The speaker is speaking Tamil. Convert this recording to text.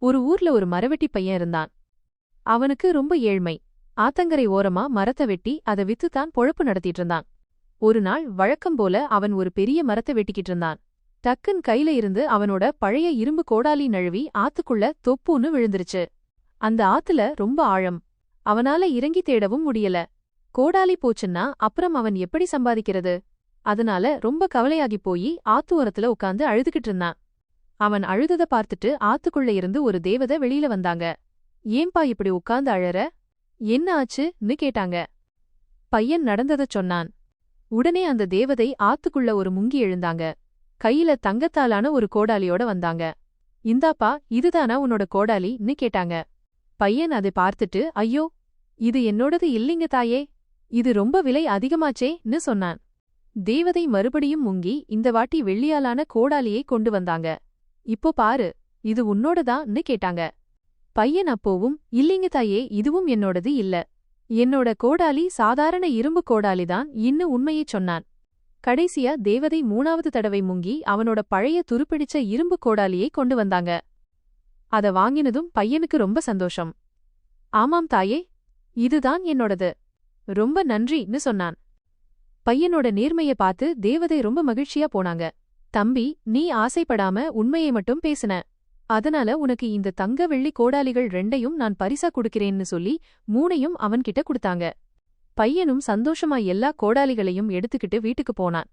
ஒரு ஊர்ல ஒரு மரவெட்டி பையன் இருந்தான். அவனுக்கு ரொம்ப ஏழ்மை. ஆத்தங்கரை ஓரமா மரத்தை வெட்டி அதை வித்துதான் பொழப்பு நடத்திட்டு இருந்தான். ஒரு நாள் வழக்கம் போல அவன் ஒரு பெரிய மரத்தை வெட்டிக்கிட்டு இருந்தான். டக்குன் கையில இருந்து அவனோட பழைய இரும்பு கோடாலி நழுவி ஆத்துக்குள்ள தொப்புன்னு விழுந்துருச்சு. அந்த ஆத்துல ரொம்ப ஆழம். அவனால இறங்கி தேடவும் முடியல. கோடாலி போச்சுன்னா அப்புறம் அவன் எப்படி சம்பாதிக்கிறது? அதனால ரொம்ப கவலையாகி போய் ஆத்து ஓரத்துல உட்கார்ந்து அழுதுகிட்டு இருந்தான். அவன் அழுதத பார்த்துட்டு ஆத்துக்குள்ள இருந்து ஒரு தேவதை வெளியில வந்தாங்க. ஏன்பா இப்படி உட்கார்ந்து அழற? என்ன ஆச்சுன்னு கேட்டாங்க. பையன் நடந்ததச் சொன்னான். உடனே அந்த தேவதை ஆத்துக்குள்ள ஒரு முங்கி எழுந்தாங்க. கையில தங்கத்தாலான ஒரு கோடாலியோட வந்தாங்க. இந்தாப்பா, இதுதானா உன்னோட கோடாலின்னு கேட்டாங்க. பையன் அதை பார்த்துட்டு, ஐயோ, இது என்னோடது இல்லைங்க தாயே, இது ரொம்ப விலை அதிகமாச்சேன்னு சொன்னான். தேவதை மறுபடியும் முங்கி இந்த வாட்டி வெள்ளியாலான கோடாலியை கொண்டு வந்தாங்க. இப்போ பாரு, இது உன்னோடதான்னு கேட்டாங்க. பையன் அப்போவும், இல்லைங்க தாயே, இதுவும் என்னோடது இல்ல, என்னோட கோடாலி சாதாரண இரும்பு கோடாலிதான் இன்னு உண்மையைச் சொன்னான். கடைசியா தேவதை 3வது தடவை முங்கி அவனோட பழைய துருப்பிடிச்ச இரும்பு கோடாலியை கொண்டு வந்தாங்க. அத வாங்கினதும் பையனுக்கு ரொம்ப சந்தோஷம். ஆமாம் தாயே, இதுதான் என்னோடது, ரொம்ப நன்றின்னு சொன்னான். பையனோட நேர்மைய பார்த்து தேவதை ரொம்ப மகிழ்ச்சியா போனாங்க. தம்பி, நீ ஆசைப்படாம உண்மையை மட்டும் பேசுன, அதனால உனக்கு இந்த தங்க வெள்ளி கோடாலிகள் 2யும் நான் பரிசா குடுக்கிறேன்னு சொல்லி 3யும் அவன்கிட்ட குடுத்தாங்க. பையனும் சந்தோஷமா எல்லா கோடாலிகளையும் எடுத்துக்கிட்டு வீட்டுக்கு போனான்.